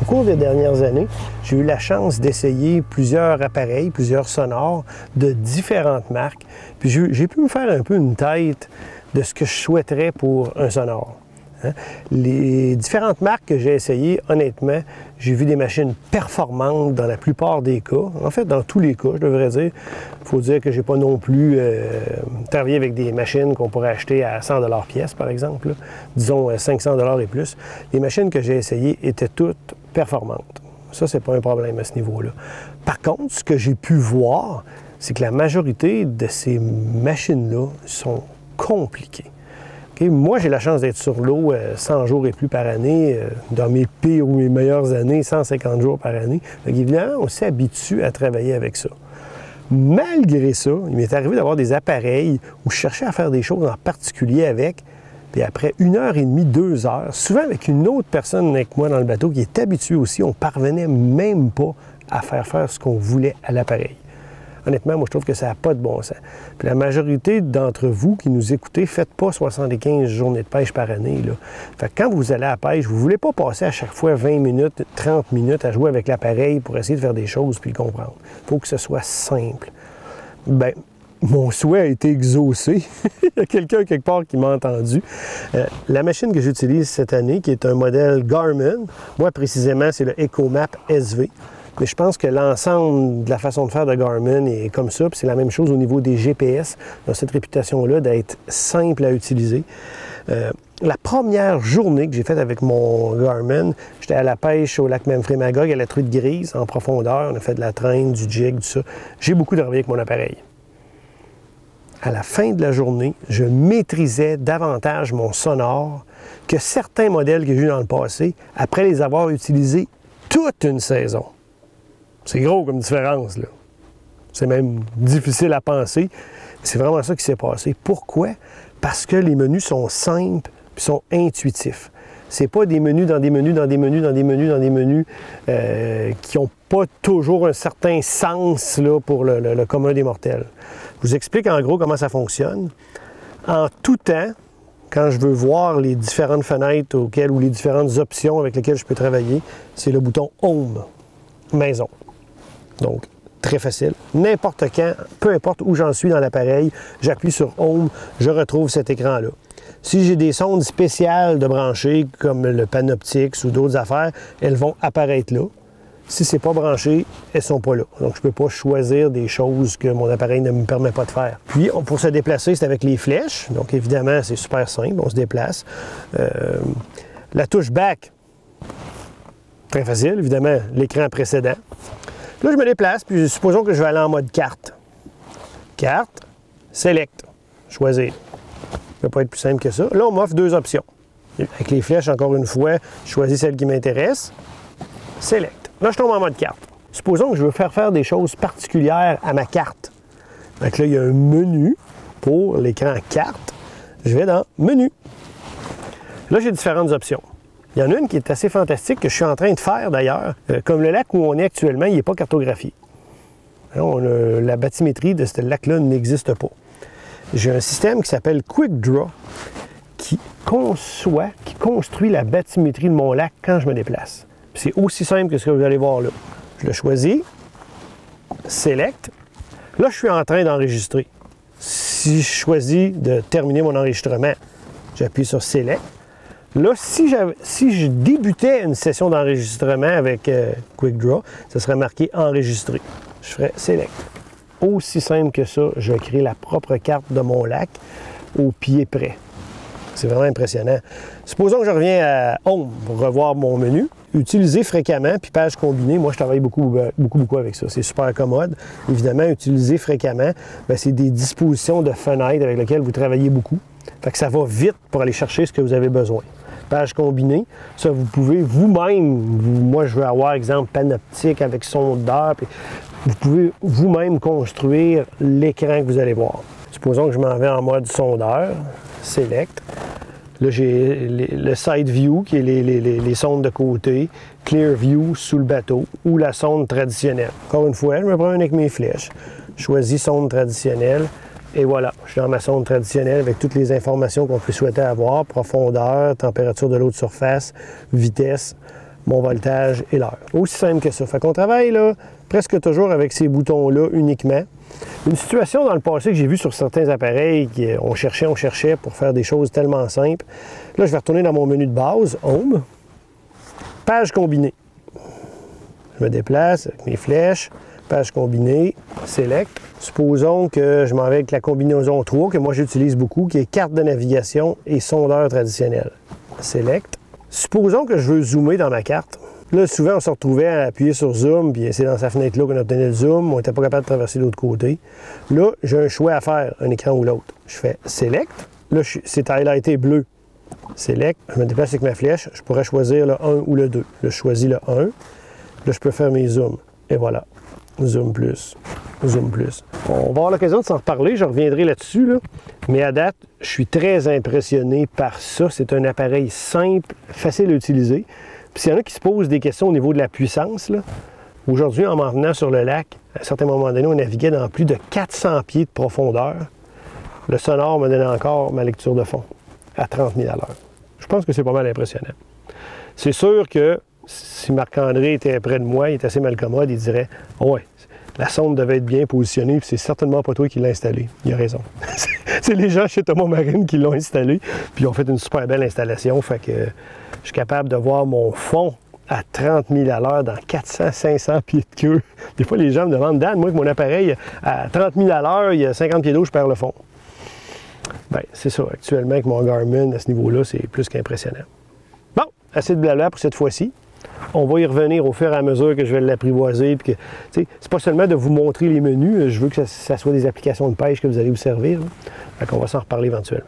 cours des dernières années, j'ai eu la chance d'essayer plusieurs appareils, plusieurs sonores de différentes marques. Puis j'ai pu me faire un peu une tête de ce que je souhaiterais pour un sonore. Hein? Les différentes marques que j'ai essayées, honnêtement, j'ai vu des machines performantes dans la plupart des cas. En fait, dans tous les cas, je devrais dire. Il faut dire que je n'ai pas non plus travaillé avec des machines qu'on pourrait acheter à 100 $ pièce, par exemple. Là. Disons 500 $ et plus. Les machines que j'ai essayées étaient toutes performantes. Ça, c'est pas un problème à ce niveau-là. Par contre, ce que j'ai pu voir, c'est que la majorité de ces machines-là sont compliquées. Moi, j'ai la chance d'être sur l'eau 100 jours et plus par année, dans mes pires ou mes meilleures années, 150 jours par année. Donc, évidemment, on s'habitue à travailler avec ça. Malgré ça, il m'est arrivé d'avoir des appareils où je cherchais à faire des choses en particulier avec, puis après 1h30, 2 heures, souvent avec une autre personne avec moi dans le bateau qui est habituée aussi, on ne parvenait même pas à faire ce qu'on voulait à l'appareil. Honnêtement, moi, je trouve que ça n'a pas de bon sens. Puis la majorité d'entre vous qui nous écoutez, ne faites pas 75 journées de pêche par année. Là. Fait que quand vous allez à la pêche, vous ne voulez pas passer à chaque fois 20 minutes, 30 minutes à jouer avec l'appareil pour essayer de faire des choses puis le comprendre. Il faut que ce soit simple. Bien, mon souhait a été exaucé. Il y a quelqu'un quelque part qui m'a entendu. La machine que j'utilise cette année, qui est un modèle Garmin, moi précisément, c'est le EcoMap SV. Mais je pense que l'ensemble de la façon de faire de Garmin est comme ça, puis c'est la même chose au niveau des GPS, dans cette réputation-là d'être simple à utiliser. La première journée que j'ai faite avec mon Garmin, j'étais à la pêche au lac Memphremagog, à la truite grise, en profondeur. On a fait de la traîne, du jig, tout ça. J'ai beaucoup travaillé avec mon appareil. À la fin de la journée, je maîtrisais davantage mon sonore que certains modèles que j'ai eus dans le passé, après les avoir utilisés toute une saison. C'est gros comme différence, là. C'est même difficile à penser. C'est vraiment ça qui s'est passé. Pourquoi? Parce que les menus sont simples et sont intuitifs. C'est pas des menus dans des menus, dans des menus, dans des menus, dans des menus qui n'ont pas toujours un certain sens là, pour le commun des mortels. Je vous explique en gros comment ça fonctionne. En tout temps, quand je veux voir les différentes fenêtres auxquelles ou les différentes options avec lesquelles je peux travailler, c'est le bouton Home, Maison. Donc, très facile. N'importe quand, peu importe où j'en suis dans l'appareil, j'appuie sur Home, je retrouve cet écran-là. Si j'ai des sondes spéciales de brancher, comme le Panoptix ou d'autres affaires, elles vont apparaître là. Si ce n'est pas branché, elles ne sont pas là. Donc, je ne peux pas choisir des choses que mon appareil ne me permet pas de faire. Puis, pour se déplacer, c'est avec les flèches. Donc, évidemment, c'est super simple. On se déplace. La touche Back, très facile. Évidemment, l'écran précédent. Là, je me déplace, puis supposons que je vais aller en mode carte. Carte, Select, choisir. Ça ne peut pas être plus simple que ça. Là, on m'offre 2 options. Avec les flèches, encore une fois, je choisis celle qui m'intéresse. Select. Là, je tombe en mode carte. Supposons que je veux faire des choses particulières à ma carte. Donc là, il y a un menu pour l'écran carte. Je vais dans Menu. Là, j'ai différentes options. Il y en a une qui est assez fantastique, que je suis en train de faire d'ailleurs. Comme le lac où on est actuellement, il n'est pas cartographié. La bathymétrie de ce lac-là n'existe pas. J'ai un système qui s'appelle Quick Draw qui construit la bathymétrie de mon lac quand je me déplace. C'est aussi simple que ce que vous allez voir là. Je le choisis, Select. Là, je suis en train d'enregistrer. Si je choisis de terminer mon enregistrement, j'appuie sur Select. Là, si je débutais une session d'enregistrement avec Quick Draw, ça serait marqué Enregistrer. Je ferais Select. Aussi simple que ça, je crée la propre carte de mon lac au pied près. C'est vraiment impressionnant. Supposons que je reviens à Home pour revoir mon menu. Utiliser fréquemment, puis page combinée, moi je travaille beaucoup avec ça. C'est super commode. Évidemment, utiliser fréquemment, c'est des dispositions de fenêtres avec lesquelles vous travaillez beaucoup. Fait que ça va vite pour aller chercher ce que vous avez besoin. Page combinée, ça vous pouvez vous-même, moi je veux avoir exemple Panoptix avec sondeur, puis vous pouvez vous-même construire l'écran que vous allez voir. Supposons que je m'en vais en mode sondeur, Select. Là, j'ai le Side View, qui est les sondes de côté, Clear View sous le bateau, ou la sonde traditionnelle. Encore une fois, je me promène avec mes flèches. Je choisis sonde traditionnelle, et voilà, je suis dans ma sonde traditionnelle avec toutes les informations qu'on peut souhaiter avoir, profondeur, température de l'eau de surface, vitesse, mon voltage et l'heure. Aussi simple que ça. Fait qu'on travaille là, presque toujours avec ces boutons-là uniquement. Une situation dans le passé que j'ai vue sur certains appareils, on cherchait pour faire des choses tellement simples. Là, je vais retourner dans mon menu de base, Home, page combinée. Je me déplace avec mes flèches, page combinée, Select. Supposons que je m'en vais avec la combinaison 3, que moi j'utilise beaucoup, qui est carte de navigation et sondeur traditionnel. Select. Supposons que je veux zoomer dans ma carte. Là, souvent, on se retrouvait à appuyer sur Zoom, puis c'est dans sa fenêtre-là qu'on obtenait le zoom. On n'était pas capable de traverser de l'autre côté. Là, j'ai un choix à faire, un écran ou l'autre. Je fais Select. Là, c'est highlighté bleu. Select. Je me déplace avec ma flèche. Je pourrais choisir le 1 ou le 2. Là, je choisis le 1. Là, je peux faire mes zooms. Et voilà. Zoom plus. Zoom plus. On va avoir l'occasion de s'en reparler. Je reviendrai là-dessus. Là. Mais à date, je suis très impressionné par ça. C'est un appareil simple, facile à utiliser. Puis s'il y en a qui se posent des questions au niveau de la puissance, aujourd'hui, en m'en venant sur le lac, à un certain moment donné, on naviguait dans plus de 400 pieds de profondeur. Le sonore me donnait encore ma lecture de fond à 30 000 à l'heure. Je pense que c'est pas mal impressionnant. C'est sûr que si Marc-André était près de moi, il est assez malcommode, il dirait « Ouais, la sonde devait être bien positionnée, puis c'est certainement pas toi qui l'as installée. » Il a raison. C'est les gens chez Thomas Marine qui l'ont installé, puis ils ont fait une super belle installation, fait que je suis capable de voir mon fond à 30 000 à l'heure dans 400-500 pieds de queue. Des fois, les gens me demandent « Dan, moi, avec mon appareil, à 30 000 à l'heure, il y a 50 pieds d'eau, je perds le fond. » Bien, c'est ça. Actuellement, avec mon Garmin, à ce niveau-là, c'est plus qu'impressionnant. Bon, assez de blabla pour cette fois-ci. On va y revenir au fur et à mesure que je vais l'apprivoiser. Puis que, c'est pas seulement de vous montrer les menus, je veux que ça soit des applications de pêche que vous allez vous servir. Fait qu'on va s'en reparler éventuellement.